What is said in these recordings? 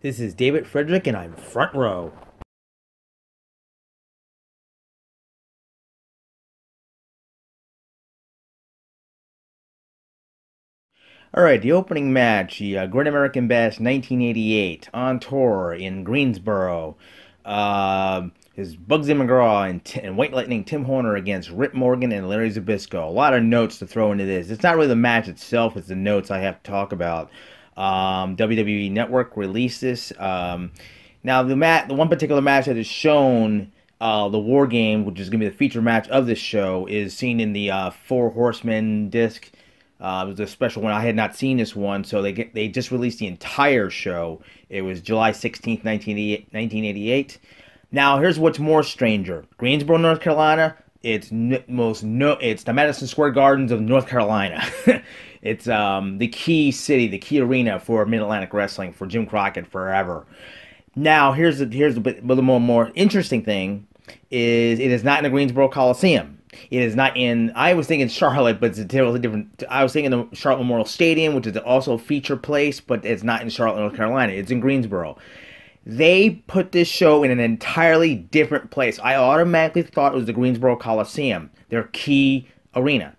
This is David Frederick, and I'm Front Row. All right, the opening match, the Great American Bash 1988 on tour in Greensboro. Is Bugsy McGraw and White Lightning Tim Horner against Rip Morgan and Larry Zbyszko. A lot of notes to throw into this. It's not really the match itself; it's the notes I have to talk about. WWE Network released this. Now the one particular match that is shown, the War Game, which is going to be the feature match of this show, is seen in the Four Horsemen disc. It was a special one. I had not seen this one, so they just released the entire show. It was July 16th, 1988. Now, here's what's more stranger. Greensboro, North Carolina, it's the Madison Square Gardens of North Carolina. It's the key city, the key arena for Mid-Atlantic Wrestling, for Jim Crockett forever. Now, here's a bit more interesting thing, is it is not in the Greensboro Coliseum. It is not in, I was thinking Charlotte, but it's a totally different. I was thinking the Charlotte Memorial Stadium, which is also a feature place, but it's not in Charlotte, North Carolina. It's in Greensboro. They put this show in an entirely different place. I automatically thought it was the Greensboro Coliseum, their key arena.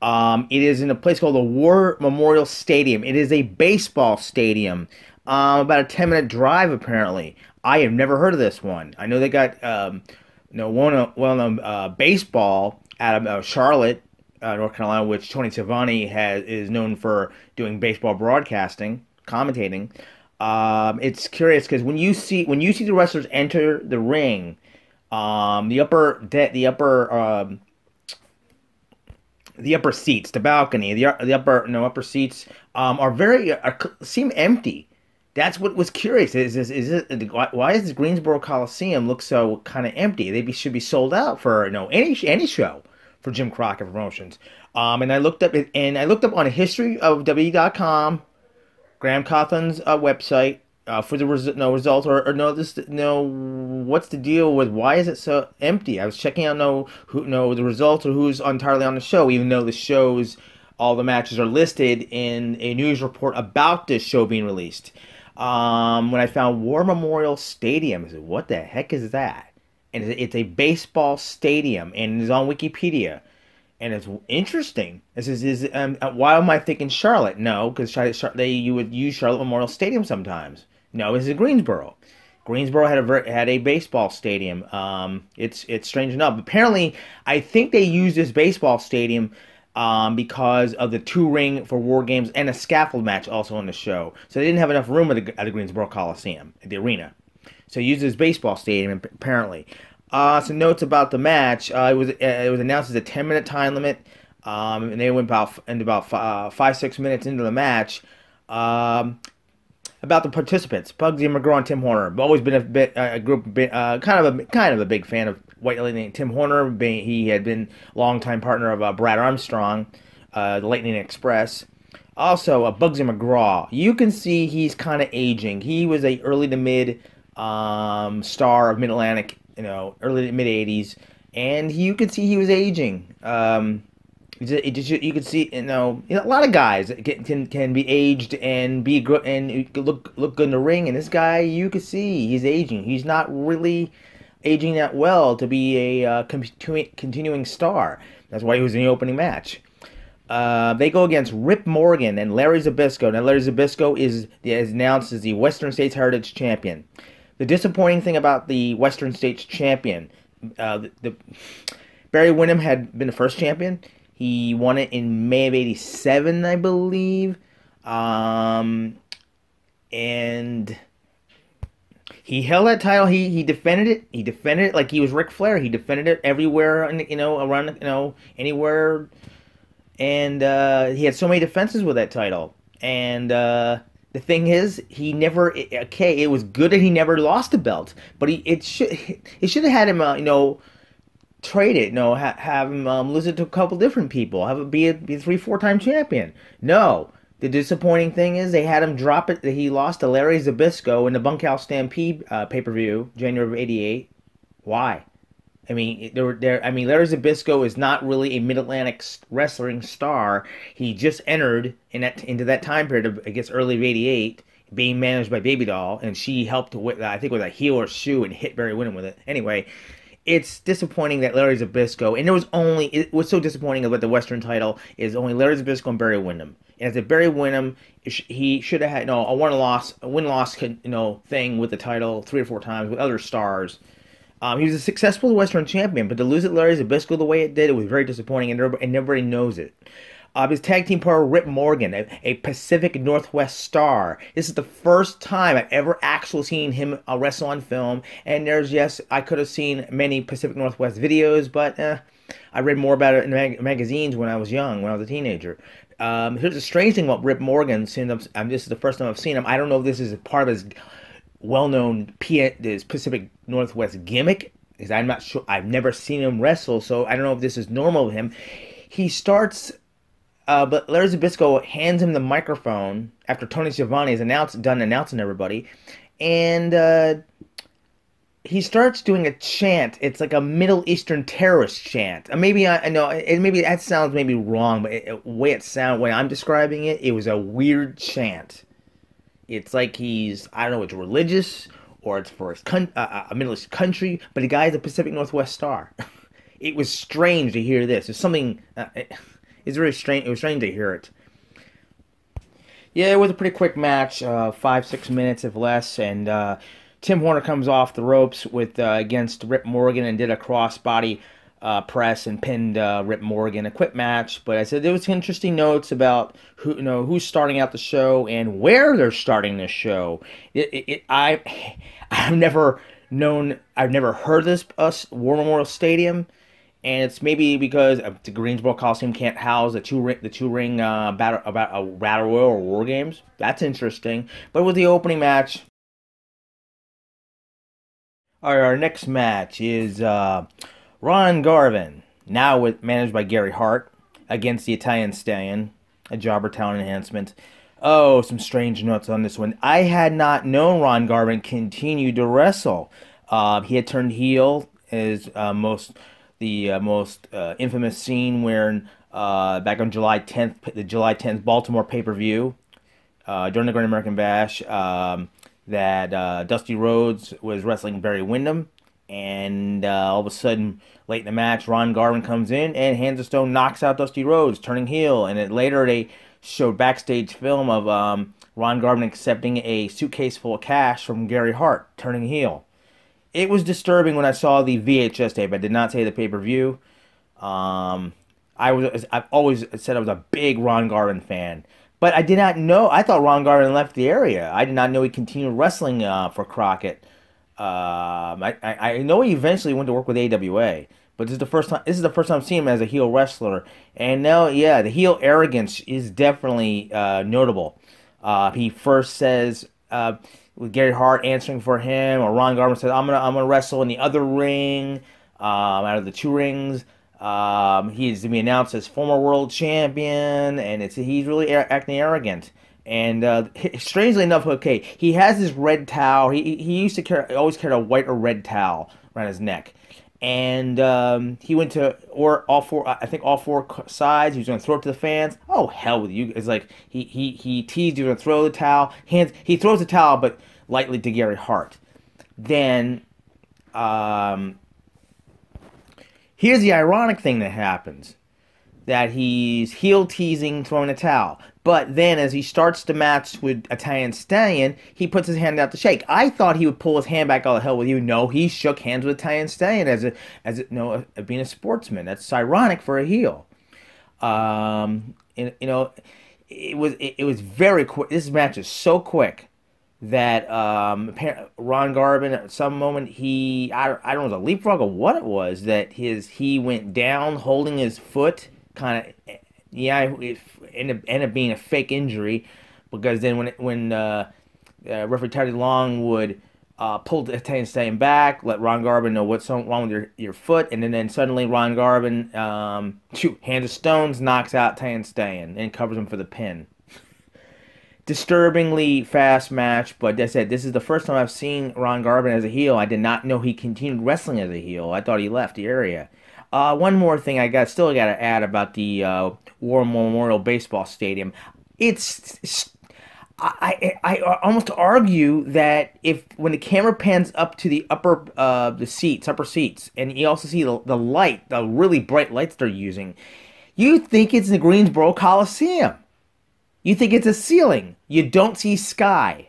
It is in a place called the War Memorial Stadium. It is a baseball stadium, about a 10-minute drive, apparently. I have never heard of this one. I know they got well-known baseball out of Charlotte, North Carolina, which Tony Schiavone is known for doing baseball broadcasting, commentating. It's curious because when you see the wrestlers enter the ring, the upper seats, the balcony, the upper seats seem empty. That's what was curious. Why does the Greensboro Coliseum look so kind of empty? They should be sold out for any show for Jim Crockett Promotions. And I looked up on history of WWE.com, Graham Coughlin's website, for the results what's the deal with why is it so empty? I was checking out the results or who's entirely on the show, even though the shows, all the matches are listed in a news report about this show being released. When I found War Memorial Stadium, I said, what the heck is that? And it's a baseball stadium, and it's on Wikipedia. And it's interesting. It says, why am I thinking Charlotte? No, because you would use Charlotte Memorial Stadium sometimes. No, this is Greensboro. Greensboro had a baseball stadium. It's strange enough. Apparently, I think they used this baseball stadium because of the 2-ring for War Games and a scaffold match also on the show. So they didn't have enough room at the Greensboro Coliseum, at the arena. So they used this baseball stadium, apparently. Some notes about the match. It was announced as a 10-minute time limit, and they went about 5-6 minutes into the match. About the participants, Bugsy McGraw and Tim Horner. I've always been kind of a big fan of White Lightning Tim Horner. He had been a longtime partner of Brad Armstrong, the Lightning Express. Also, Bugsy McGraw. You can see he's kind of aging. He was a early to mid star of Mid-Atlantic, early to mid '80s, and you could see he was aging. You could see, a lot of guys can be aged and be good and look good in the ring, and this guy, you could see he's aging. He's not really aging that well to be a continuing star. That's why he was in the opening match. They go against Rip Morgan and Larry Zbyszko. Now, Larry Zbyszko is announced as the Western States Heritage Champion. The disappointing thing about the Western States Champion, Barry Windham had been the first champion. He won it in May of '87, I believe. And he held that title. He defended it. He defended it like he was Ric Flair. He defended it everywhere, around, anywhere. And he had so many defenses with that title. And the thing is, he never. It was good that he never lost the belt, but it should have had him, trade it, have him lose it to a couple different people, have it be a 3-4-time champion. No, the disappointing thing is they had him drop it. That he lost to Larry Zbyszko in the Bunkhouse Stampede pay-per-view, January of '88. Why? I mean, Larry Zbyszko is not really a Mid-Atlantic wrestling star. He just entered into that time period of, I guess, early of '88, being managed by Baby Doll, and she helped with, I think, with a heel or shoe and hit Barry Windham with it. Anyway, it's disappointing that Larry Zbyszko, and it was so disappointing about the Western title, is only Larry Zbyszko and Barry Windham. And as a Barry Windham, he should have had, a win-loss, thing with the title 3 or 4 times with other stars. He was a successful Western champion, but to lose at Larry Zbyszko the way it did, it was very disappointing, and everybody knows it. His tag team partner, Rip Morgan, a Pacific Northwest star. This is the first time I've ever actually seen him wrestle on film. And yes, I could have seen many Pacific Northwest videos, but I read more about it in magazines when I was young, when I was a teenager. Here's the strange thing about Rip Morgan. This is the first time I've seen him. I don't know if this is a part of his well-known Pacific Northwest gimmick, because I'm not sure. I've never seen him wrestle, so I don't know if this is normal with him. He starts... but Larry Zbyszko hands him the microphone after Tony Schiavone is done announcing everybody, and he starts doing a chant. It's like a Middle Eastern terrorist chant. Maybe I know, maybe that sounds maybe wrong, but the way I'm describing it, it was a weird chant. It's like I don't know, it's religious or it's for a Middle East country, but the guy's a Pacific Northwest star. It was strange to hear this. It's something. It's very strange. It was strange to hear it. Yeah, it was a pretty quick match, 5-6 minutes if less, and Tim Horner comes off the ropes against Rip Morgan and did a crossbody press and pinned Rip Morgan. A quick match, but I said there was interesting notes about who's starting out the show and where they're starting the show. I've never heard of this War Memorial Stadium. And it's maybe because the Greensboro Coliseum can't house the two ring battle royal or war games. That's interesting. But with the opening match, our next match is Ron Garvin, now managed by Gary Hart, against the Italian Stallion, a jobber talent enhancement. Oh, some strange notes on this one. I had not known Ron Garvin continued to wrestle. He had turned heel as the most infamous scene where back on July 10th, the July 10th Baltimore pay-per-view, during the Great American Bash, that Dusty Rhodes was wrestling Barry Windham, and all of a sudden, late in the match, Ron Garvin comes in and hands a stone, knocks out Dusty Rhodes, turning heel. And later they showed backstage film of Ron Garvin accepting a suitcase full of cash from Gary Hart, turning heel. It was disturbing when I saw the VHS tape. I did not say the pay-per-view. I've always said I was a big Ron Garvin fan. But I did not know. I thought Ron Garvin left the area. I did not know he continued wrestling for Crockett. I know he eventually went to work with AWA. But this is the first time. This is the first time I've seen him as a heel wrestler. And now, yeah, the heel arrogance is definitely notable. He first says, with Gary Hart answering for him, or Ron Garvin says, "I'm gonna wrestle in the other ring, out of the two rings." He's to be announced as former world champion, and he's really acting arrogant. And strangely enough, okay, he has this red towel. He used to always carry a white or red towel around his neck. And he went to all four sides. He was going to throw it to the fans. Oh, hell with you! It's like he teased you to throw the towel. He throws the towel, but lightly to Gary Hart. Then here's the ironic thing that happens: that he's heel teasing, throwing a towel. But then, as he starts the match with Italian Stallion, he puts his hand out to shake. I thought he would pull his hand back. Oh, the hell with you! No, he shook hands with Italian Stallion being a sportsman. That's ironic for a heel. It was very quick. This match is so quick that Ron Garvin at some moment I don't know, it was a leapfrog or what it was, that he went down holding his foot, kind of. Yeah, it ended up being a fake injury, because then when referee Teddy Long would pull the Italian Stallion back, let Ron Garvin know what's wrong with your foot, and then suddenly Ron Garvin hands of stones, knocks out Italian Stallion, and covers him for the pin. Disturbingly fast match, but as I said, this is the first time I've seen Ron Garvin as a heel. I did not know he continued wrestling as a heel. I thought he left the area. One more thing I still got to add about the War Memorial Baseball Stadium. I almost argue that if when the camera pans up to the upper seats, and you also see the light, the really bright lights they're using, you think it's the Greensboro Coliseum. You think it's a ceiling. You don't see sky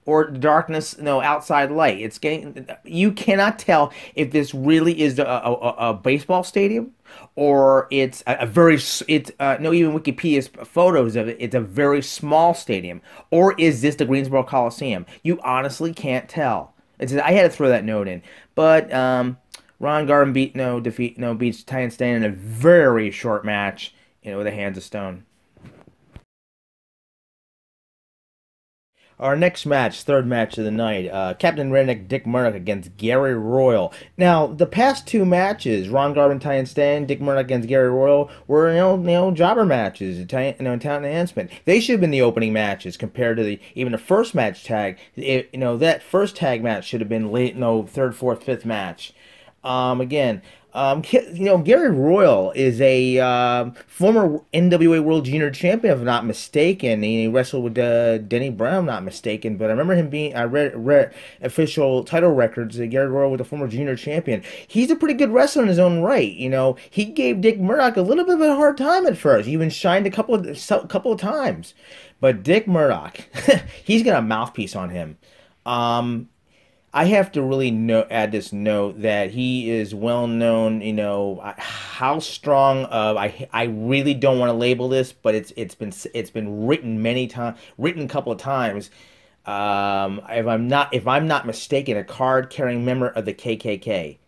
or darkness, no outside light. It's getting you cannot tell if this really is a baseball stadium or it's a very it's no even Wikipedia's photos of it. It's a very small stadium, or is this the Greensboro Coliseum? You honestly can't tell. I had to throw that note in, but Ron Garvin beats Ty Steiner in a very short match, with the hands of stone. Our next match, third match of the night, Captain Redneck Dick Murdoch against Gary Royal. Now, the past two matches, Ron Garvin, Ty and Stan, Dick Murdoch against Gary Royal, were jobber matches, talent enhancement. They should have been the opening matches compared to even the first match tag. That first tag match should have been late, third, fourth, fifth match. Again, Gary Royal is a former NWA World Junior Champion, if I'm not mistaken. He wrestled with Denny Brown, if I'm not mistaken. But I remember him being. I read official title records. Gary Royal was a former Junior Champion. He's a pretty good wrestler in his own right. He gave Dick Murdoch a little bit of a hard time at first. He even shined a couple of times. But Dick Murdoch, he's got a mouthpiece on him. I have to really add this note that he is well known. How strong of I really don't want to label this, but it's been written a couple of times. If I'm not mistaken, a card carrying member of the KKK.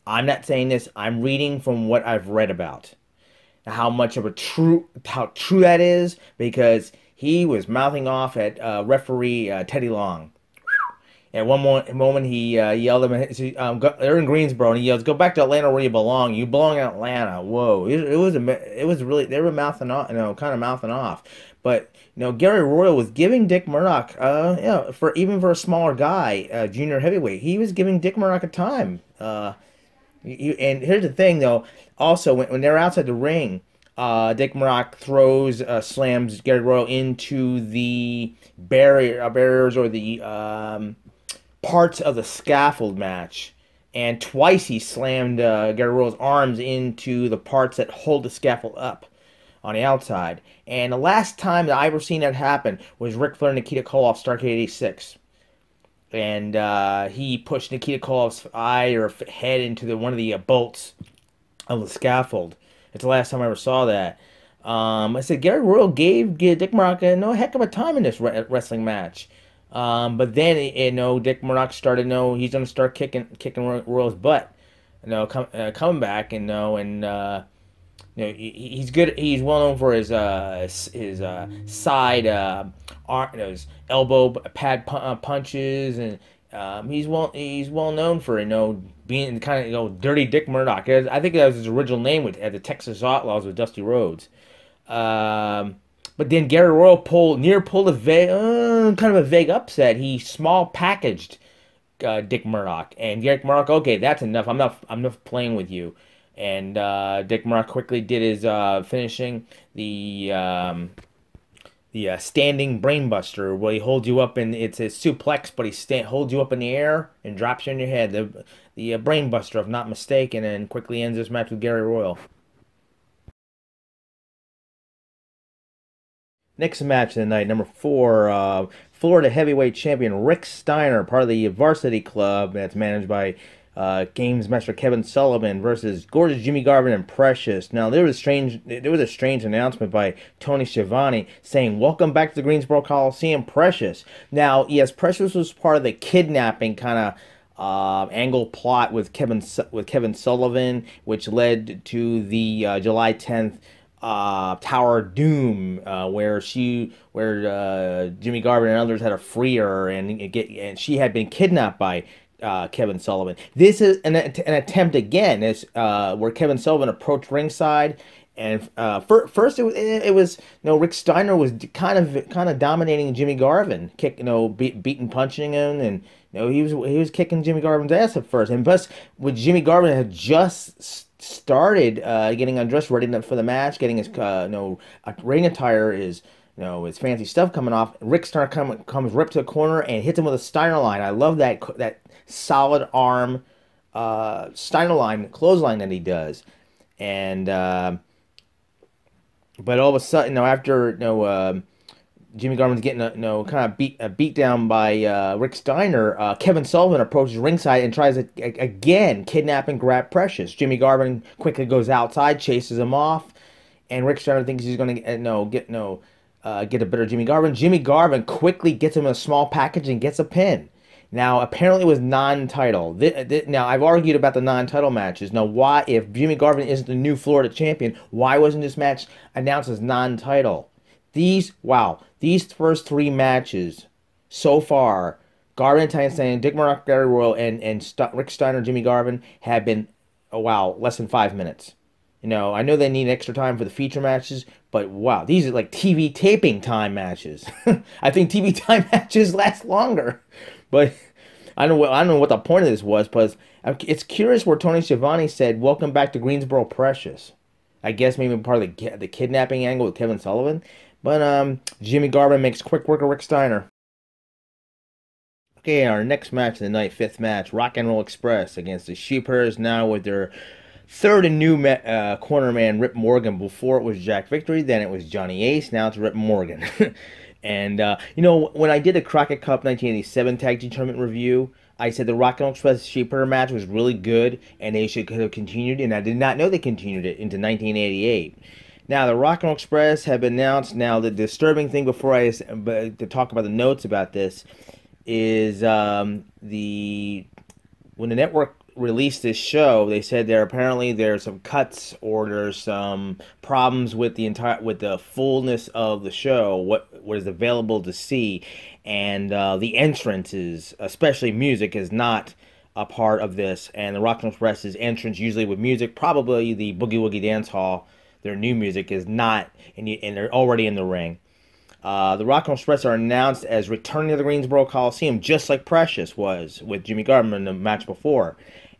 I'm not saying this. I'm reading from what I've read about. How true that is, because he was mouthing off at referee Teddy Long. At one moment, he yelled at him. They're in Greensboro, and he yells, "Go back to Atlanta where you belong. You belong in Atlanta." Whoa! It was really, they were mouthing off, kind of mouthing off. But Gary Royal was giving Dick Murdoch, for a smaller guy, junior heavyweight, he was giving Dick Murdoch a time. And here's the thing, though. Also, when they're outside the ring, Dick Murdoch slams Gary Royal into the barriers or the parts of the scaffold match, and twice he slammed Gary Royal's arms into the parts that hold the scaffold up on the outside. And the last time that I ever seen that happen was Ric Flair and Nikita Koloff, Starrcade '86, and he pushed Nikita Koloff's eye or head into one of the bolts of the scaffold. It's the last time I ever saw that. I said Gary Royal gave Dick Murdoch a heck of a time in this wrestling match. But then, Dick Murdoch started, he's going to start kicking Royal's butt, coming back, he's good. He's well known for his side, his elbow pad punches, and he's well known for, being kind of, Dirty Dick Murdoch. I think that was his original name at the Texas Outlaws with Dusty Rhodes. But then Gary Royal pulled a kind of a vague upset. He small packaged Dick Murdoch, and Dick Murdoch, okay, that's enough. I'm not playing with you. And Dick Murdoch quickly did his finishing the standing brainbuster, where he holds you up, and it's a suplex, but he holds you up in the air and drops you on your head. The brainbuster, if not mistaken, and quickly ends this match with Gary Royal. Next match of the night, number 4, Florida Heavyweight Champion Rick Steiner, part of the Varsity Club that's managed by Games Master Kevin Sullivan, versus Gorgeous Jimmy Garvin and Precious. Now there was a strange announcement by Tony Schiavone saying, "Welcome back to the Greensboro Coliseum, Precious." Now, yes, Precious was part of the kidnapping kind of angle plot with Kevin Sullivan, which led to the July 10th. Tower of Doom, where Jimmy Garvin and others had to free her, and she had been kidnapped by Kevin Sullivan. This is an attempt again, where Kevin Sullivan approached ringside, and first it was Rick Steiner was kind of dominating Jimmy Garvin, beating, punching him, and he was kicking Jimmy Garvin's ass at first, and plus with Jimmy Garvin had just started getting undressed, ready for the match, getting his ring attire, his his fancy stuff coming off. Rick Steiner comes ripped to the corner and hits him with a Steiner line. I love that solid arm Steiner line, clothesline that he does. And but all of a sudden, after Jimmy Garvin's getting kind of beat down by Rick Steiner, Kevin Sullivan approaches ringside and tries to again kidnap and grab Precious. Jimmy Garvin quickly goes outside, chases him off, and Rick Steiner thinks he's going to get a better Jimmy Garvin. Jimmy Garvin quickly gets him a small package and gets a pin. Now, apparently it was non-title. Now, I've argued about the non-title matches. Now, why, if Jimmy Garvin isn't the new Florida champion, why wasn't this match announced as non-title? These first 3 matches so far, Garvin and Tyson, Dick Murdoch, Gary Royal, and Rick Steiner, Jimmy Garvin, have been, less than 5 minutes. I know they need extra time for the feature matches, but wow, these are like TV taping time matches. I think TV time matches last longer. But I don't know what the point of this was, but it's curious where Tony Schiavone said, "Welcome back to Greensboro, Precious." I guess maybe part of the kidnapping angle with Kevin Sullivan. But Jimmy Garvin makes quick work of Rick Steiner. Okay, our next match of the night, 5th match, Rock and Roll Express against the Sheepherders, now with their third and new corner man, Rip Morgan. Before it was Jack Victory, then it was Johnny Ace, now it's Rip Morgan. And, when I did the Crockett Cup 1987 Tag Team Tournament review, I said the Rock and Roll Express Sheepherder match was really good, and they should have continued, and I did not know they continued it into 1988. Now, the Rock and Roll Express have announced. Now, the disturbing thing to talk about the notes about this is when the network released this show, they said there's some cuts or there's some problems with the fullness of the show, what is available to see, and the entrances, especially music, is not a part of this. And the Rock and Roll Express's entrance, usually with music, probably the Boogie Woogie Dance Hall, their new music is not, and they're already in the ring. The Rock and Roll Express are announced as returning to the Greensboro Coliseum, just like Precious was with Jimmy Garvin in the match before.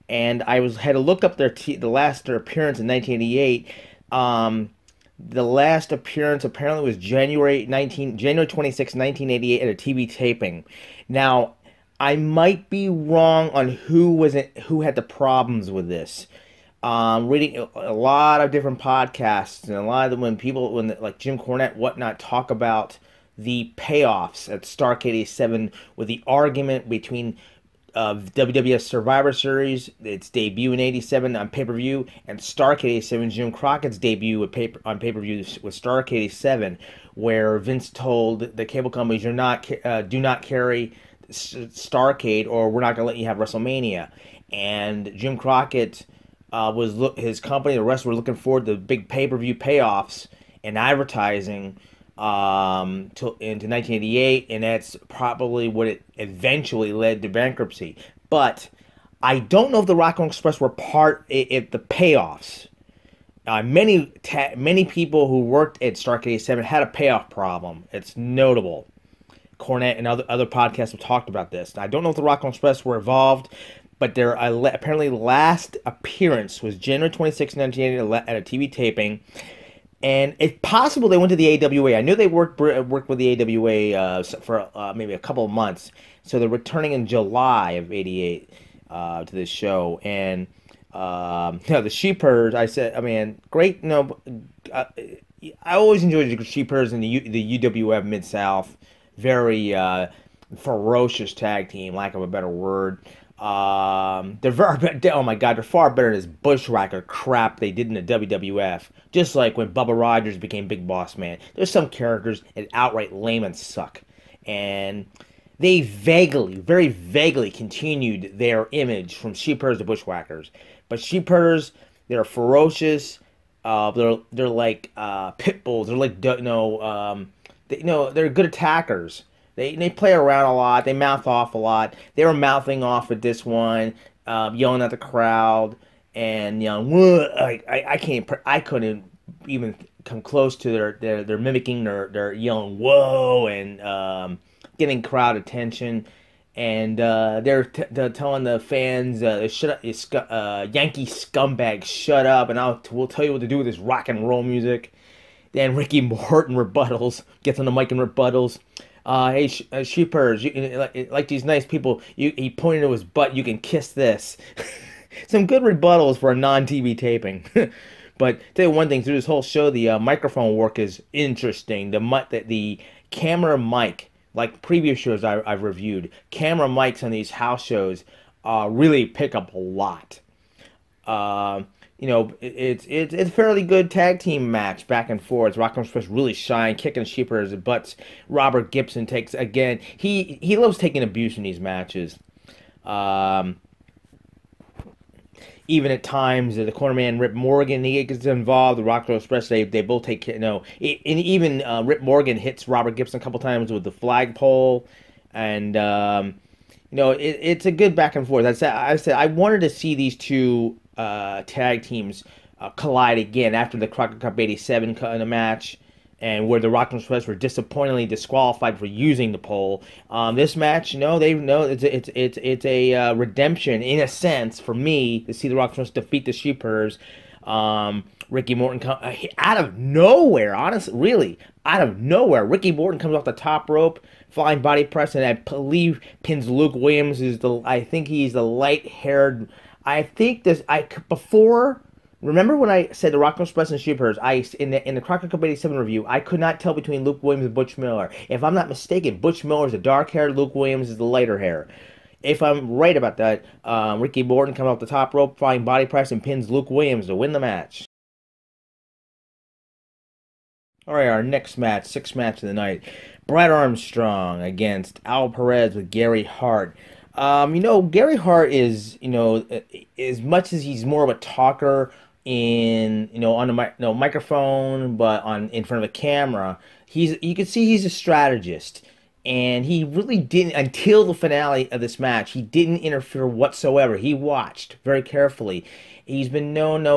And I had to look up their last appearance in 1988. The last appearance apparently was January 26, 1988 at a TV taping. Now, I might be wrong on who had the problems with this. Reading a lot of different podcasts, and a lot of them when like Jim Cornette, whatnot, talk about the payoffs at Starrcade 87 with the argument between WWF Survivor Series, its debut in 87 on pay-per-view, and Starrcade 87, Jim Crockett's debut on pay-per-view with Starrcade 87, where Vince told the cable companies, do not carry Starrcade, or we're not going to let you have WrestleMania. And Jim Crockett his company, the rest were looking forward to big pay-per-view payoffs and advertising into 1988, and that's probably what it eventually led to bankruptcy. But I don't know if the Rock and Roll Express were part of the payoffs. Many people who worked at Starrcade 87 had a payoff problem. It's notable. Cornette and other podcasts have talked about this. I don't know if the Rock and Roll Express were involved, but their apparently last appearance was January 26, 1988 at a TV taping. And it's possible they went to the AWA. I knew they worked with the AWA for maybe a couple of months. So they're returning in July of 88 to this show. And the Sheepherders, great. I always enjoyed the Sheepherders in the UWF Mid-South. Very ferocious tag team, lack of a better word. They're far better than this bushwhacker crap they did in the WWF. Just like when Bubba Rogers became Big Boss Man. There's some characters that outright lame and suck. And they very vaguely continued their image from Sheepherders to Bushwhackers. But Sheepherders, they're ferocious. They're like pit bulls. They're like they're good attackers. They play around a lot. They mouth off a lot. They were mouthing off at this one, yelling at the crowd, and I couldn't even come close to their mimicking their yelling whoa and getting crowd attention, and they're telling the fans shut up, Yankee scumbags, shut up, and we'll tell you what to do with this rock and roll music. Then Ricky Morton rebuttals, gets on the mic and rebuttals. Hey, Sheepherders, like these nice people, he pointed to his butt, you can kiss this. Some good rebuttals for a non-TV taping. But tell you one thing, through this whole show, the microphone work is interesting. The camera mic, like previous shows I've reviewed, camera mics on these house shows really pick up a lot. You know, it's a fairly good tag team match, back and forth. Rock'em Express really shine, kicking Sheepherders' butts. Robert Gibson takes, again, he loves taking abuse in these matches. Even at times, the cornerman Rip Morgan, he gets involved. The Rock'em Express, they both take, you know, and even Rip Morgan hits Robert Gibson a couple times with the flagpole, and you know, it's a good back and forth. I said I wanted to see these two tag teams collide again after the Crockett Cup '87 in a match, and where the Rock'em Express were disappointingly disqualified for using the pole. This match, no, it's a redemption in a sense for me to see the Rock'em Express defeat the Sheepherders. Ricky Morton out of nowhere, honestly, really out of nowhere. Ricky Morton comes off the top rope, flying body press, and I believe pins Luke Williams. I think he's the light-haired. I think this. Before. Remember when I said the Rock'em Express and Sheepherders? In the Crockett Cup '87 review, I could not tell between Luke Williams and Butch Miller. If I'm not mistaken, Butch Miller is the dark hair, Luke Williams is the lighter hair. If I'm right about that, Ricky Morton comes off the top rope, flying body press, and pins Luke Williams to win the match. All right, our next match, sixth match of the night, Brad Armstrong against Al Perez with Gary Hart. You know, Gary Hart is, you know, as much as he's more of a talker in, you know, on the microphone, but in front of a camera, you can see he's a strategist, and he really didn't, until the finale of this match, he didn't interfere whatsoever. He watched very carefully. He's been known,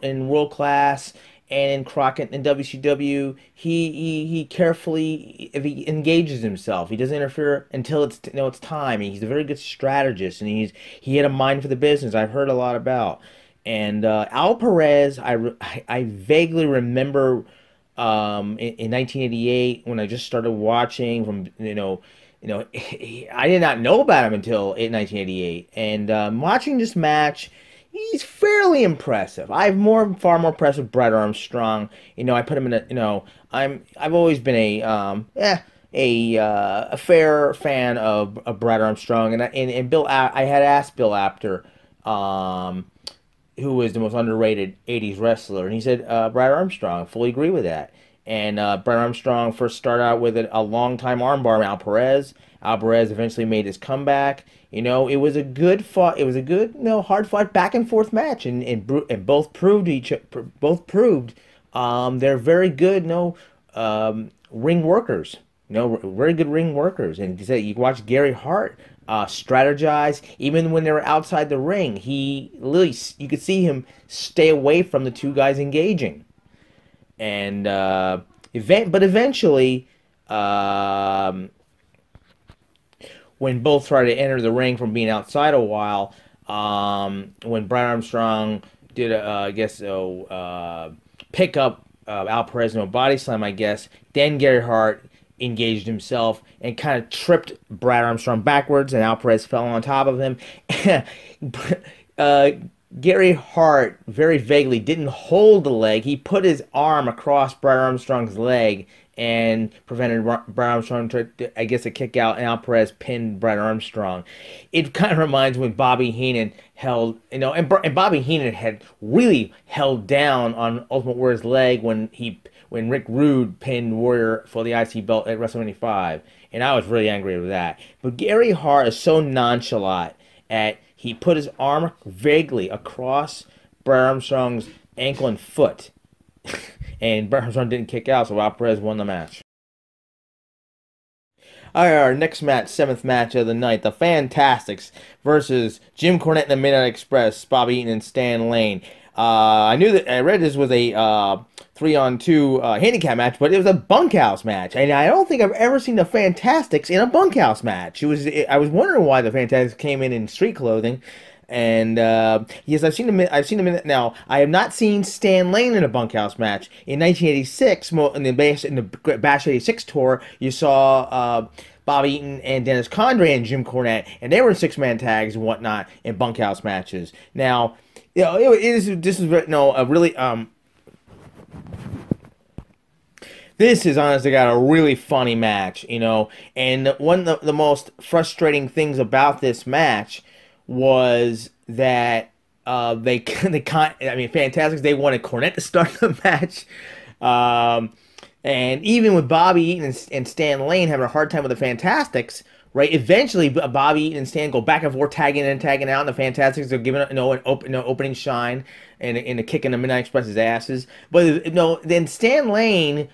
in World Class and in Crockett and WCW, he carefully, if he engages himself, he doesn't interfere until it's time. He's a very good strategist, and he had a mind for the business. I've heard a lot about. And Al Perez, I vaguely remember in 1988 when I just started watching from I did not know about him until 1988, and watching this match, he's fairly impressive. Far more impressive Brad Armstrong. You know, I put him in a, I've always been a fair fan of Brad Armstrong, and Bill. I had asked Bill Apter, who is the most underrated '80s wrestler, and he said Brad Armstrong. I fully agree with that. And Brad Armstrong first started out with a long-time armbar, Al Perez. Al Perez eventually made his comeback. You know, it was a good fought. It was a good, hard fought back and forth match, and both proved they're very good, ring workers. Very good ring workers. And you watch Gary Hart strategize, even when they were outside the ring. You could see him stay away from the two guys engaging. And eventually, when both tried to enter the ring from being outside a while, when Brad Armstrong did pick up Al Perez in a body slam, I guess, then Gary Hart engaged himself and kind of tripped Brad Armstrong backwards, and Al Perez fell on top of him. Gary Hart very vaguely didn't hold the leg. He put his arm across Brad Armstrong's leg and prevented Brad Armstrong to, I guess, a kick out, and Al Perez pinned Brad Armstrong. It kind of reminds when Bobby Heenan held, and Bobby Heenan had really held down on Ultimate Warrior's leg when Rick Rude pinned Warrior for the IC belt at WrestleMania 5, and I was really angry with that. But Gary Hart is so nonchalant he put his arm vaguely across Brad Armstrong's ankle and foot, and Brad Armstrong didn't kick out, so Al Perez won the match. All right, our next match, seventh match of the night, the Fantasticks versus Jim Cornette and the Midnight Express, Bobby Eaton and Stan Lane. I read this was a 3-on-2 handicap match, but it was a bunkhouse match, and I don't think I've ever seen the Fantastics in a bunkhouse match. I was wondering why the Fantastics came in street clothing, And yes, I've seen him. I've seen him in it now. I have not seen Stan Lane in a bunkhouse match. In 1986, in the Bash '86 tour, you saw Bob Eaton and Dennis Condrey and Jim Cornette, and they were in six-man tags and whatnot in bunkhouse matches. Now, you know, this is a really this has honestly got a really funny match, you know. And one of the most frustrating things about this match was that Fantastics, they wanted Cornette to start the match. And even with Bobby Eaton and Stan Lane having a hard time with the Fantastics, right? Eventually, Bobby Eaton and Stan go back and forth, tagging in and tagging out, and the Fantastics are giving an opening shine and a kick in the Midnight Express's asses. But then Stan Lane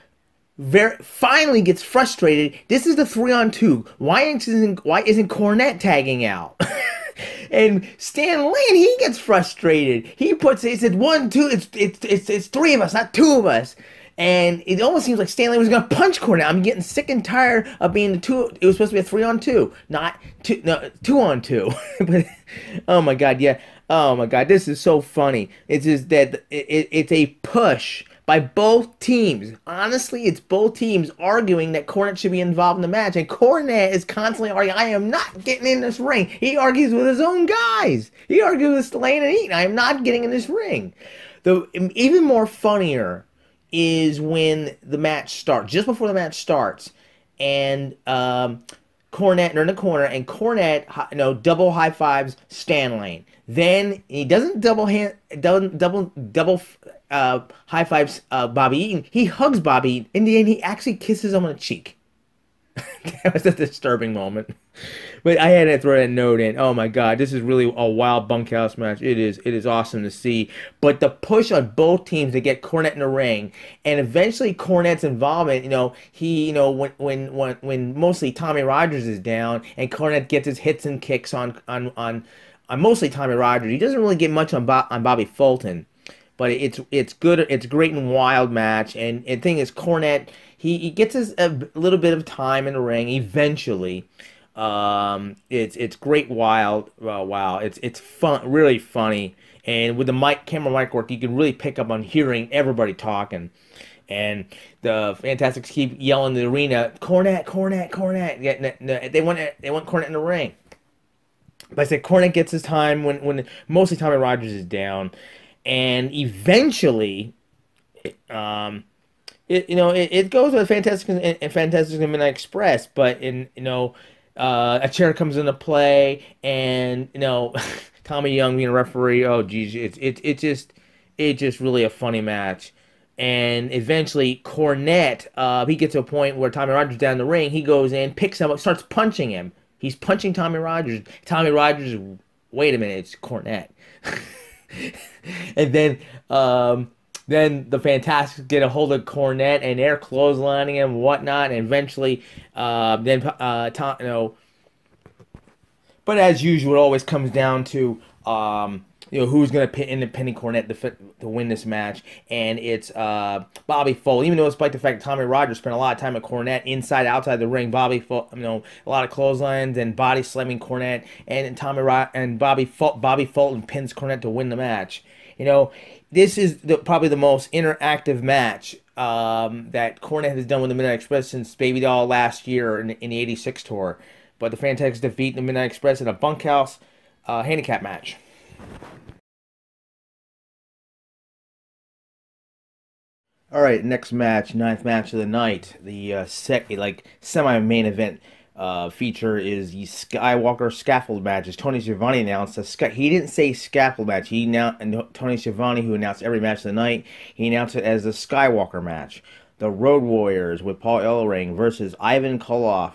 finally gets frustrated. This is the 3-on-2. Why isn't Cornette tagging out? And Stan Lane, he gets frustrated. He said 1, 2. It's 3 of us, not 2 of us. And it almost seems like Stan Lane was gonna punch Cornette. I'm getting sick and tired of being the 2. It was supposed to be a 3-on-2, not 2-on-2. But oh my god, yeah. Oh my god, this is so funny. It's just that it's a push by both teams. Honestly, it's both teams arguing that Cornette should be involved in the match. And Cornette is constantly arguing, I am not getting in this ring. He argues with his own guys. He argues with Stallion and Eaton. I am not getting in this ring. Even more funnier is when the match starts, just before the match starts, and Cornette, they're in the corner, and Cornette, double high fives Stan Lane. Then he doesn't double high fives Bobby Eaton. He hugs Bobby Eaton. In the end, he actually kisses him on the cheek. That was a disturbing moment. But I had to throw that note in. Oh my god, this is really a wild bunkhouse match. It is awesome to see. But the push on both teams to get Cornette in the ring, and eventually Cornette's involvement, when mostly Tommy Rogers is down, and Cornette gets his hits and kicks on mostly Tommy Rogers. He doesn't really get much on Bobby Fulton. But it's good. It's a great and wild match. And the thing is, Cornette, he gets a little bit of time in the ring eventually. It's great, wild. Wow, it's fun, really funny. And with the camera mic work, you can really pick up on hearing everybody talking. And the Fantastics keep yelling in the arena, Cornette, Cornette, Cornette. Yeah, they want Cornette in the ring. But I said Cornette gets his time when mostly Tommy Rogers is down. And eventually, it goes with Fantastic and Midnight Express, but a chair comes into play, and Tommy Young being a referee. Oh geez, it's just really a funny match. And eventually, Cornette, he gets to a point where Tommy Rogers down the ring. He goes in, picks him up, starts punching him. He's punching Tommy Rogers. Tommy Rogers, wait a minute, it's Cornette. And then the Fantastics get a hold of Cornette, and they're clotheslining him and whatnot, and eventually but as usual, it always comes down to who's going to pin Cornette to win this match, and it's Bobby Fulton. Even though despite the fact that Tommy Rogers spent a lot of time at Cornette inside, outside the ring, Bobby Fulton, a lot of clotheslines and body slamming Cornette, and Bobby Fulton pins Cornette to win the match. This is probably the most interactive match that Cornette has done with the Midnight Express since Baby Doll last year in the '86 tour. But the Fantastics defeat the Midnight Express in a bunkhouse handicap match. All right, next match, ninth match of the night. The semi-main event feature is the Skywalker Scaffold match. As Tony Schiavone announced, he didn't say Scaffold match. Tony Schiavone, who announced every match of the night, he announced it as the Skywalker match. The Road Warriors with Paul Ellering versus Ivan Koloff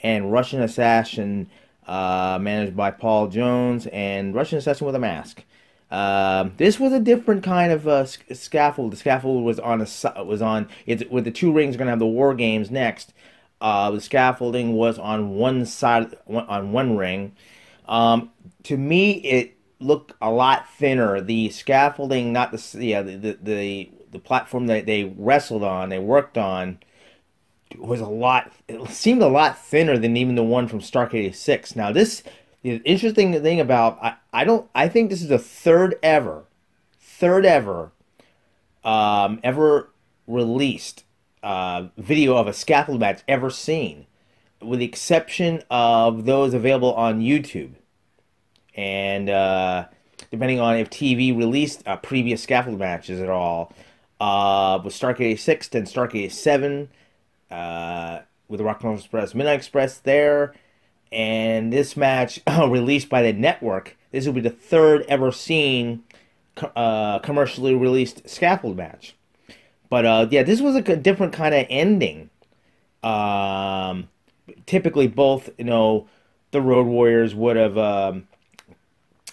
and Russian Assassin, managed by Paul Jones, and Russian Assassin with a mask. This was a different kind of scaffold. The scaffold was with the two rings. Going to have the War Games next. The scaffolding was on one side, on one ring. To me, it looked a lot thinner. The scaffolding, not the platform that they wrestled on, they worked on, was it seemed a lot thinner than even the one from Stark '86. Now this The interesting thing about I think this is the third ever released video of a scaffold match ever seen, with the exception of those available on YouTube. And depending on if TV released previous scaffold matches at all, with Starrcade 86, then Starrcade 7, with the Rock and Roll Express, Midnight Express there, and this match released by the network. This will be the third ever seen commercially released scaffold match. But yeah, this was a different kind of ending. Typically, both the Road Warriors would have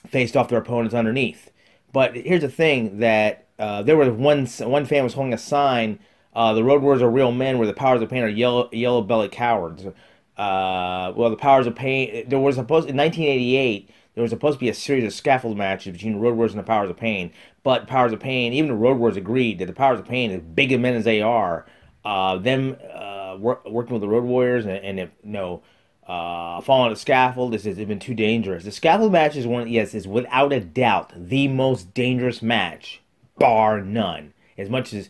faced off their opponents underneath. But here's the thing, that there was one fan was holding a sign. The Road Warriors are real men, where the Powers of Pain are yellow belly cowards. Well, the Powers of Pain. There was supposed in 1988. There was supposed to be a series of scaffold matches between the Road Warriors and the Powers of Pain. But Powers of Pain, even the Road Warriors agreed that the Powers of Pain, as big of men as they are, working with the Road Warriors and if following the scaffold has been too dangerous. The scaffold match is is without a doubt the most dangerous match, bar none. As much as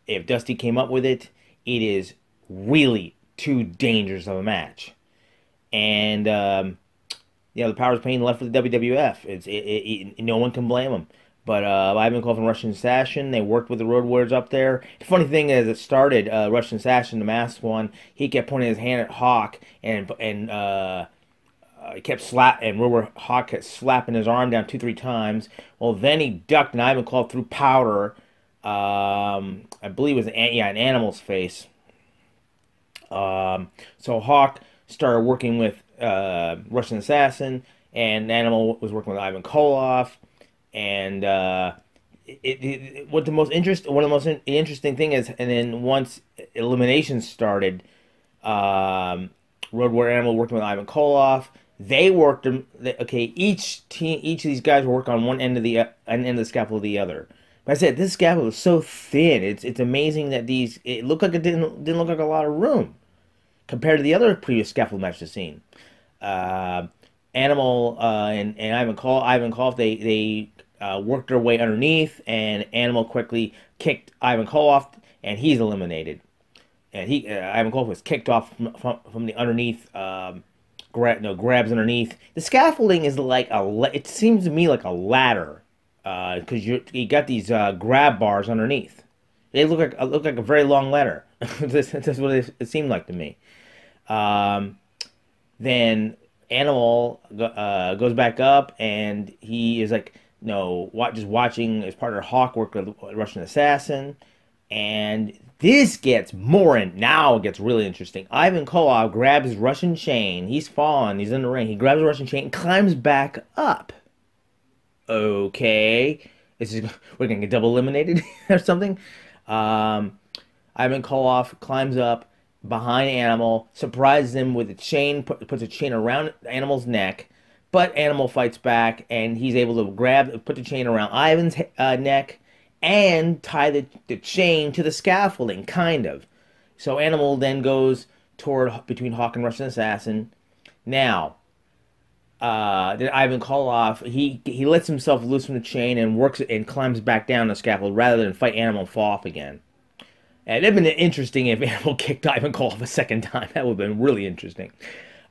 if Dusty came up with it, it is really too dangerous of a match. And the Powers of Pain left with the WWF. No one can blame them. But Ivan Koloff and Russian Assassin, they worked with the Road Warriors up there. The funny thing is, it started, Russian Assassin, the masked one, he kept pointing his hand at Hawk, and he kept and Hawk kept slapping his arm down 2-3 times. Well, then he ducked, and Ivan Koloff threw powder. I believe it was an animal's face. So Hawk started working with Russian Assassin, and Animal was working with Ivan Koloff. And one of the most interesting thing is, and then once eliminations started, Road Warrior Animal working with Ivan Koloff. They worked them. Okay, each of these guys were working on one end of the scaffold of the other. But I said this scaffold was so thin. It's amazing that it looked like it didn't look like a lot of room compared to the other previous scaffold matches I've seen. Animal and Ivan Koloff, they worked their way underneath, and Animal quickly kicked Ivan Koloff, and he's eliminated. And Ivan Koloff was kicked off from the underneath, grabs underneath. The scaffolding is like it seems to me like a ladder, because you got these grab bars underneath. They look like a very long ladder. That's what it seemed like to me. Then Animal goes back up, and he is like, just watching his partner Hawk work with Russian Assassin. And this gets now it gets really interesting. Ivan Koloff grabs his Russian chain. He's fallen. He's in the ring. He grabs the Russian chain and climbs back up. Okay. We're going to get double eliminated or something. Ivan Koloff climbs up behind Animal, surprises him with a chain, puts a chain around Animal's neck, but Animal fights back, and he's able to put the chain around Ivan's neck and tie the chain to the scaffolding, kind of. So Animal then goes between Hawk and Russian Assassin. Now, then Ivan Koloff, he lets himself loose from the chain and works and climbs back down the scaffold rather than fight Animal and fall off again. And it'd been interesting if Animal kicked Ivan Koloff a second time. That would have been really interesting.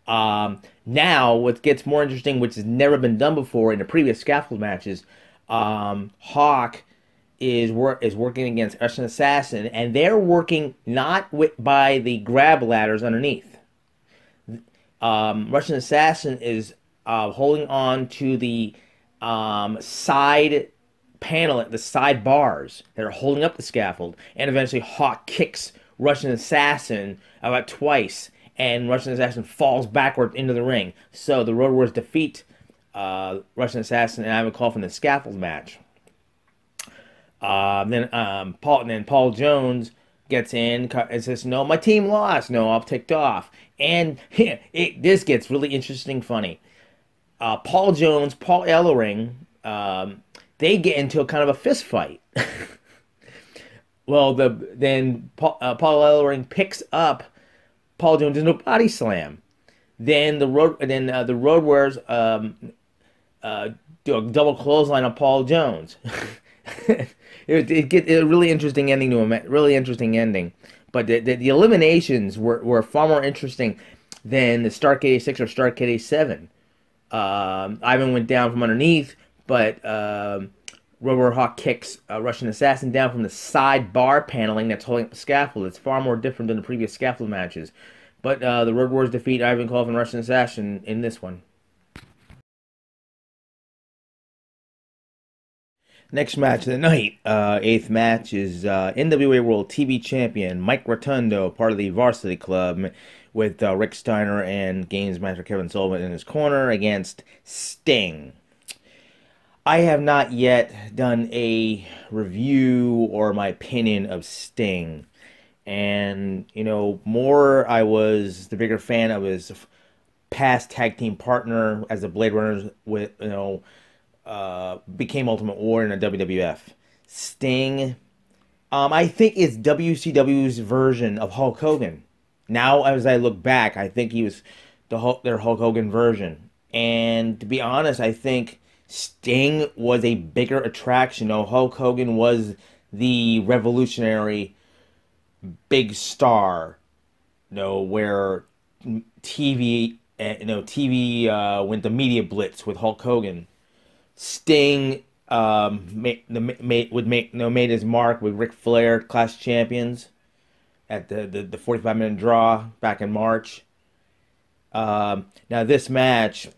Now, what gets more interesting, which has never been done before in the previous scaffold matches, Hawk is working against Russian Assassin, and they're working not by the grab ladders underneath. Russian Assassin is holding on to the side panel, the side bars that are holding up the scaffold, and eventually Hawk kicks Russian Assassin about twice, and Russian Assassin falls backward into the ring. So the Road Warriors defeat Russian Assassin and Ivan Koloff in the scaffold match. Then Paul Jones gets in and says, "No, my team lost. No, I'm ticked off." And this gets really interesting, funny. Paul Jones, Paul Ellering, they get into a kind of a fist fight. Well, then Paul Ellering picks up Paul Jones into a body slam. Then the Road Warriors do a double clothesline on Paul Jones. It get a really interesting ending to a really interesting ending. But the eliminations were far more interesting than the Starrcade 86 or Starrcade 87. Ivan went down from underneath, but Rover Hawk kicks Russian Assassin down from the side bar paneling that's holding up the scaffold. It's far more different than the previous scaffold matches. But the Road Warriors defeat Ivan Koloff and Russian Assassin in this one. Next match of the night, eighth match, is NWA World TV Champion Mike Rotundo, part of the Varsity Club, with Rick Steiner and Games Master Kevin Sullivan in his corner against Sting. I have not yet done a review or my opinion of Sting. And, you know, I was the bigger fan of his past tag team partner as the Blade Runners with, became Ultimate Warrior in the WWF. Sting, I think it's WCW's version of Hulk Hogan. Now, as I look back, I think he was their Hulk Hogan version. And to be honest, I think Sting was a bigger attraction. Hulk Hogan was the revolutionary big star, where TV, went the media blitz with Hulk Hogan. Sting made his mark with Ric Flair, Clash Champions, at the 45-minute draw back in March. Now this match,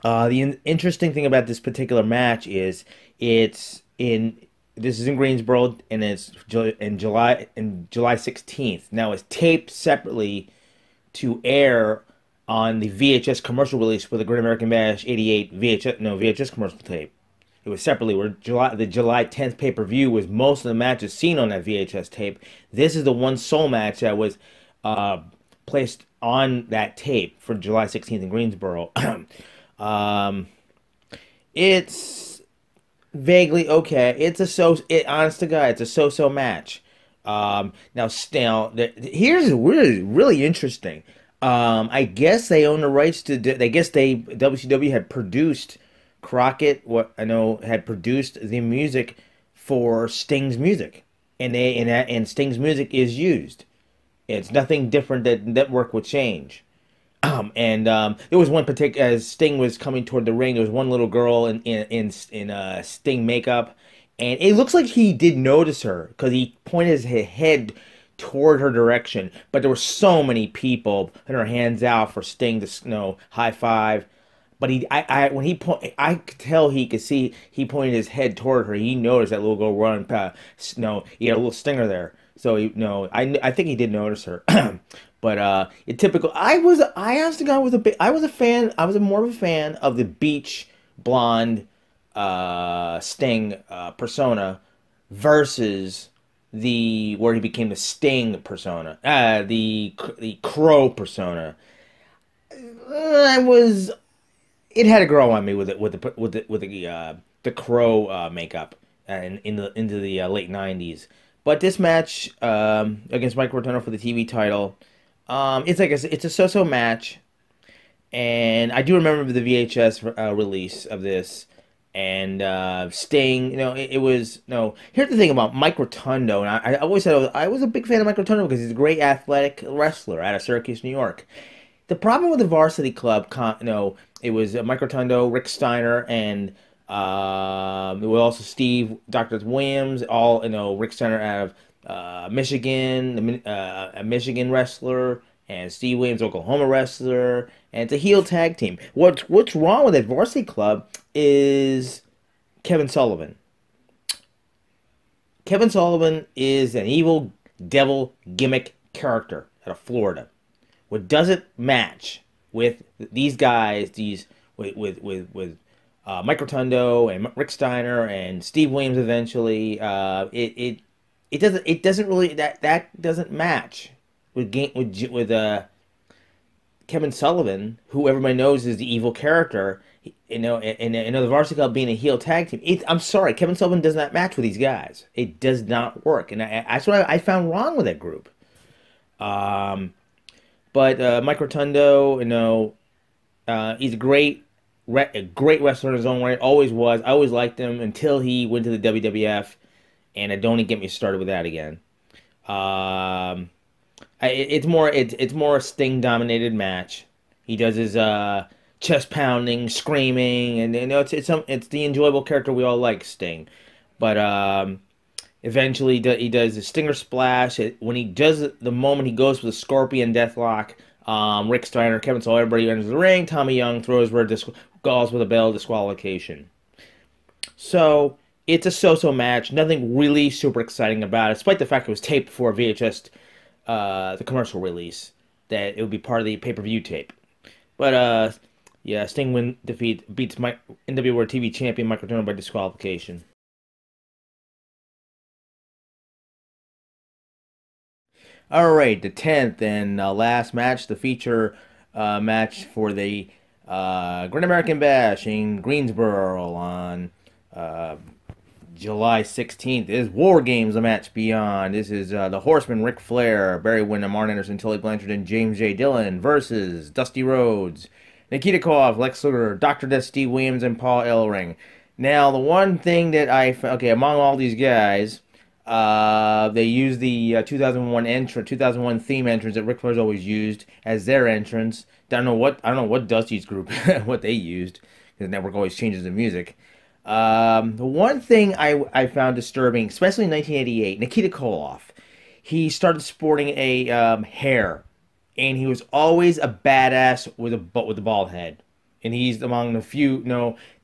the interesting thing about this particular match is this is in Greensboro, and it's in July 16th. Now it's taped separately to air on the VHS commercial release for the Great American Bash '88 VHS commercial tape. It was separately, where the July 10th pay-per-view was most of the matches seen on that VHS tape. This is the one sole match that was placed on that tape for July 16th in Greensboro. It's vaguely okay. Honest to God, it's a so-so match. Here's really interesting. I guess they own the rights to. WCW had produced Crockett. What I know had produced the music for Sting's music, and Sting's music is used. It's nothing different that network would change. There was one particular, as Sting was coming toward the ring, there was one little girl in Sting makeup, and it looks like he did notice her because he pointed his head toward her direction. But there were so many people putting their hands out for Sting to high five. But I could tell he pointed his head toward her. He noticed that little girl running past. He had a little stinger there. So I think he did notice her. But typical. I honestly was a fan. I was more of a fan of the beach blonde Sting persona versus where he became the Sting persona, the Crow persona. It had to grow on me with the Crow makeup into the late '90s. But this match against Mike Rotundo for the TV title, it's a so-so match, and I do remember the VHS release of this. And Sting, here's the thing about Mike Rotundo, and I always said I was a big fan of Mike Rotundo because he's a great athletic wrestler out of Syracuse, New York. The problem with the Varsity Club, it was Mike Rotundo, Rick Steiner, and it was also Steve Dr. Williams, all Rick Steiner out of Michigan, a Michigan wrestler, and Steve Williams, Oklahoma wrestler, and it's a heel tag team. What's wrong with that Varsity Club is Kevin Sullivan. Kevin Sullivan is an evil devil gimmick character out of Florida. What doesn't match with these guys, with Mike Rotundo and Rick Steiner and Steve Williams eventually, it doesn't really that doesn't match with Kevin Sullivan, who everybody knows is the evil character, and the Varsity Club being a heel tag team. I'm sorry, Kevin Sullivan does not match with these guys. It does not work, and that's what I found wrong with that group. But Mike Rotundo, he's a great wrestler in his own right. Always was. I always liked him until he went to the WWF, and don't even get me started with that again. Um, it's more a Sting dominated match. He does his chest pounding, screaming, and it's the enjoyable character we all like, Sting. But eventually he does the Stinger Splash. When he does it, the moment he goes for the Scorpion Deathlock, Rick Steiner, Kevin Saul, everybody enters the ring. Tommy Young throws galls with a bell disqualification. So it's a so-so match. Nothing really super exciting about it, despite the fact it was taped before VHS, the commercial release, that it would be part of the pay-per-view tape. But yeah, Sting beats NWA World TV Champion Mike Rotundo by disqualification. All right, the 10th and last match, the feature match for the Great American Bash in Greensboro on uh, July 16th is War Games, a match beyond. This is the Horsemen, Ric Flair, Barry Windham, Arn Anderson, Tully Blanchard, and James J. Dillon versus Dusty Rhodes, Nikita Koloff, Lex Luger, Dr. Death, Steve Williams, and Paul Ellering. Now, the one thing that okay, among all these guys, they used the 2001 theme entrance that Ric Flair's always used as their entrance. I don't know what Dusty's group, what they used, because the network always changes the music. The one thing I found disturbing, especially in 1988, Nikita Koloff, he started sporting a hair, and he was always a badass with a bald head, and he's among the few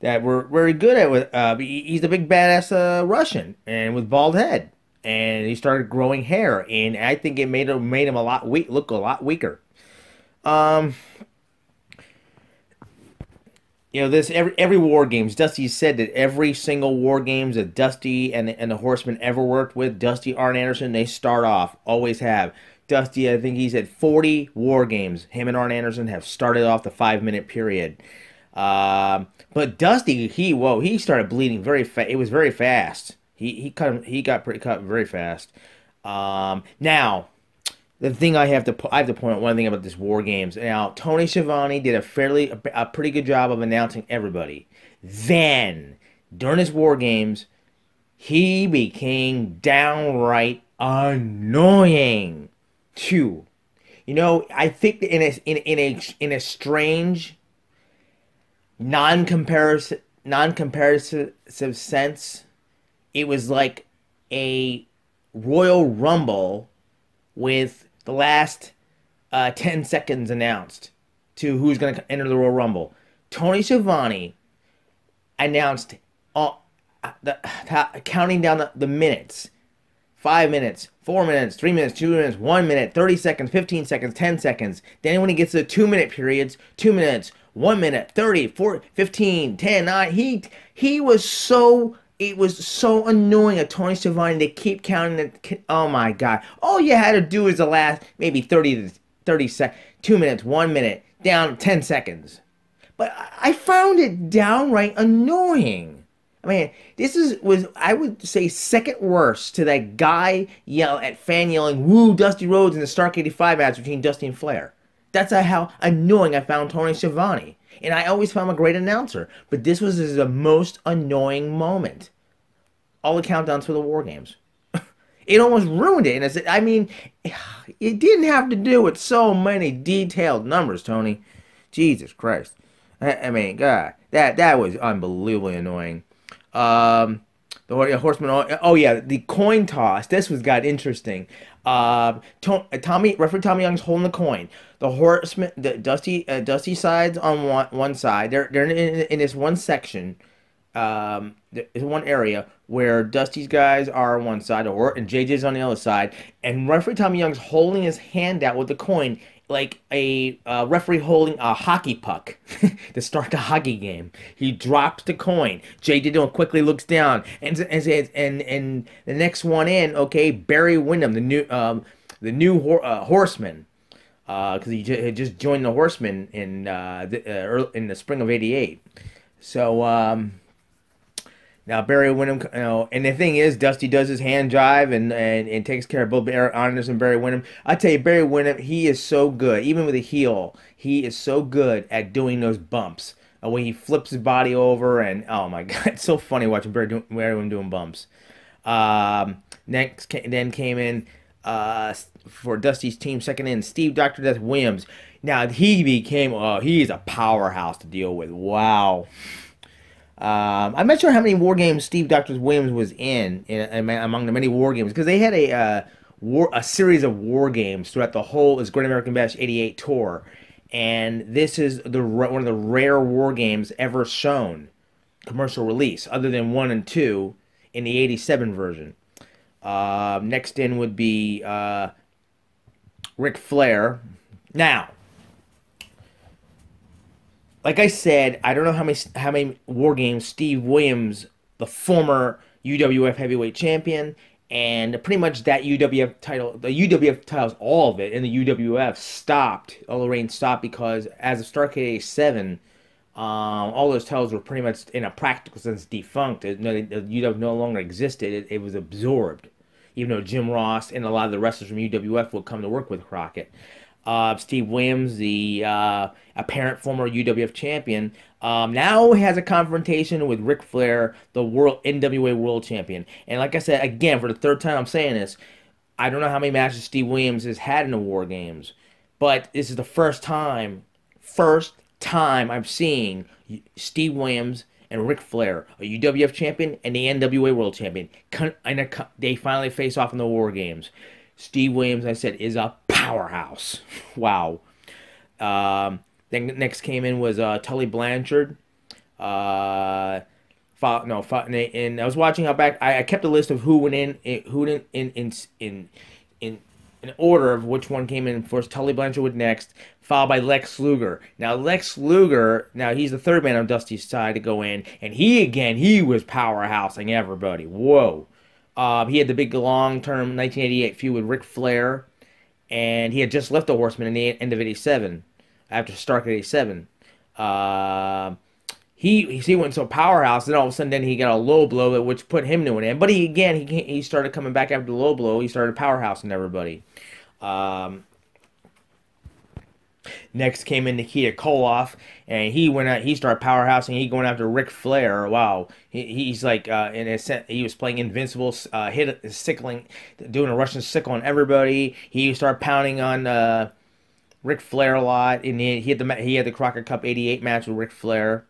that were very good at it. He's a big badass Russian and with bald head, and he started growing hair, and I think it made him look a lot weaker. Um, this every War Games, Dusty said that every single War Games that Dusty and the Horsemen ever worked with, Dusty, Arn Anderson, they start off, always have. Dusty, I think he said 40 War Games. Him and Arn Anderson have started off the 5-minute period. But Dusty, he started bleeding very fast. It was very fast. He got cut very fast. Now. The thing I have to point out one thing about this War Games. Now, Tony Schiavone did a pretty good job of announcing everybody. Then, during his War Games, he became downright annoying too. I think that in a strange, non-comparative sense, it was like a Royal Rumble with the last 10 seconds announced to who's going to enter the Royal Rumble. Tony Schiavone announced counting down the minutes. 5 minutes, 4 minutes, 3 minutes, 2 minutes, 1 minute, 30 seconds, 15 seconds, 10 seconds. Then when he gets to the 2-minute periods, 2 minutes, 1 minute, 30, 4, 15, 10, 9. He was so... It was so annoying at Tony Schiavone to keep counting. Oh my God. All you had to do is the last maybe 30 seconds, 2 minutes, 1 minute, down 10 seconds. But I found it downright annoying. I mean, was I would say second worst to that guy fan yelling, "Woo, Dusty Rhodes" in the Stark 85 match between Dusty and Flair. That's how annoying I found Tony Schiavone. And I always found him a great announcer. But this was the most annoying moment. All the countdowns for the War Games. It almost ruined it. And I mean, it didn't have to do with so many detailed numbers, Tony. Jesus Christ. I mean, God, that was unbelievably annoying. The Horseman. Oh yeah, the coin toss. This got interesting. Referee Tommy Young's holding the coin. The Horseman, the Dusty sides on one side. They're in this one section. There's one area where Dusty's guys are on one side, and JJ's on the other side. And referee Tommy Young's holding his hand out with the coin, like a referee holding a hockey puck to start the hockey game. He drops the coin. J.J. Dillon quickly looks down and the next one in. Okay, Barry Windham, the new Horseman, because he had just joined the Horsemen in the spring of '88. So Now Barry Windham, and the thing is, Dusty does his hand jive and takes care of both Anders and Barry Windham. I tell you, Barry Windham, he is so good. Even with a heel, he is so good at doing those bumps. When he flips his body over, and oh my God, it's so funny watching Barry Windham doing bumps. Then came in for Dusty's team, second in Steve Dr. Death Williams. Now he became, he's a powerhouse to deal with. Wow. I'm not sure how many war games Steve Dr. Williams was in among the many war games, because they had a series of war games throughout the whole Great American Bash '88 tour, and this is one of the rare war games ever shown commercial release, other than 1 and 2 in the '87 version. Next in would be Ric Flair. Now, like I said, I don't know how many war games Steve Williams, the former UWF heavyweight champion, and pretty much that UWF title, the UWF titles, all of it in the UWF stopped. All the reign stopped because as of Starrcade '87, all those titles were pretty much, in a practical sense, defunct. The UWF no longer existed. It was absorbed, even though Jim Ross and a lot of the wrestlers from UWF would come to work with Crockett. Steve Williams, the apparent former UWF champion, now has a confrontation with Ric Flair, the NWA World Champion. And like I said, again, for the third time I'm saying this, I don't know how many matches Steve Williams has had in the War Games, but this is the first time I'm seeing Steve Williams and Ric Flair, a UWF champion and the NWA World Champion, they finally face off in the War Games. Steve Williams, I said, is a powerhouse. Wow. Then next came in was Tully Blanchard. And I was watching how back. I kept a list of who went in order of which one came in first. Tully Blanchard was next, followed by Lex Luger. Now Lex Luger, he's the third man on Dusty's side to go in, and he was powerhousing everybody. Whoa. He had the big long-term 1988 feud with Ric Flair, and he had just left the Horsemen in the end of '87, after Starrcade '87. He went to a powerhouse, and all of a sudden then he got a low blow, which put him to an end. But he started coming back after the low blow. He started powerhousing everybody. Next came in Nikita Koloff, and he went out. He started powerhousing. He going after Ric Flair. Wow, he's like in a sense, he was playing Invincible, sickling, doing a Russian sickle on everybody. He started pounding on Ric Flair a lot, and he had the Crockett Cup '88 match with Ric Flair.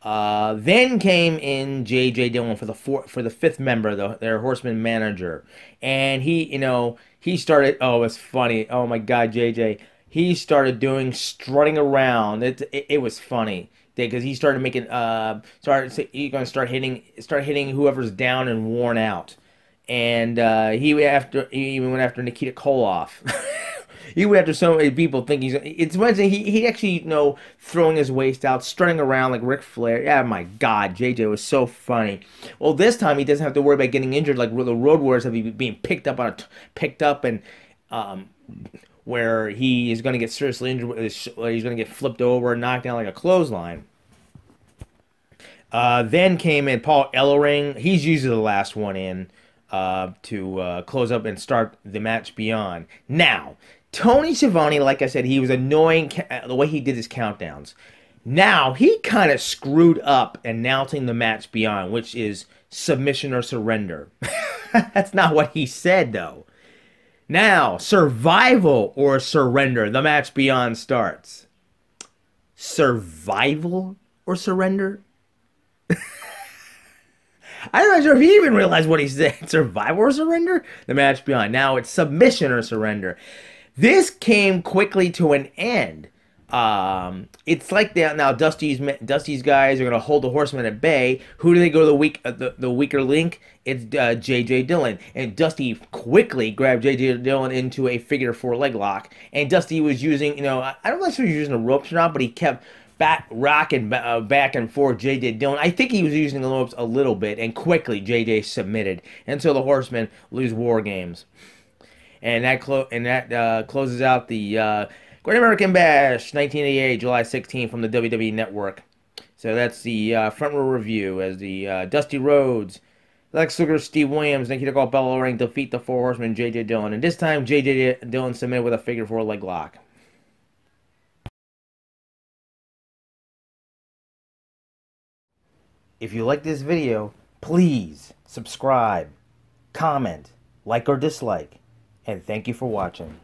Then came in J.J. Dillon for the fifth member, their Horseman manager, and he started. Oh, it's funny. Oh my God, J.J. He started doing strutting around. It was funny because he started making he's gonna start hitting whoever's down and worn out, and he even went after Nikita Koloff. He went after so many people thinking it's Wednesday. He actually throwing his waist out, strutting around like Ric Flair. Yeah, my God, JJ was so funny. Well, this time he doesn't have to worry about getting injured like the Road Warriors have being picked up and where he is going to get seriously injured. He's going to get flipped over and knocked down like a clothesline. Then came in Paul Ellering. He's usually the last one in to close up and start the match beyond. Now, Tony Schiavone, like I said, he was annoying the way he did his countdowns. Now, he kind of screwed up announcing the match beyond, which is submission or surrender. That's not what he said, though. Now, survival or surrender. The match beyond starts. Survival or surrender? I'm not sure if he even realized what he said. Survival or surrender? The match beyond. Now it's submission or surrender. This came quickly to an end. It's like now Dusty's guys are going to hold the Horsemen at bay. Who do they go to the weaker link? It's J.J. Dillon. And Dusty quickly grabbed J.J. Dillon into a figure four leg lock. And Dusty was using, I don't know if he was using the ropes or not, but he kept rocking back and forth J.J. Dillon. I think he was using the ropes a little bit, and quickly J.J. submitted. And so the Horsemen lose War Games. And that closes out the Great American Bash 1988, July 16th from the WWE Network. So that's the front row review as the Dusty Rhodes, Lex Luger, Steve Williams, Nikita Cole, Bellering defeat the Four Horsemen, J.J. Dillon. And this time, J.J. Dillon submitted with a figure four leg lock. If you like this video, please subscribe, comment, like or dislike, and thank you for watching.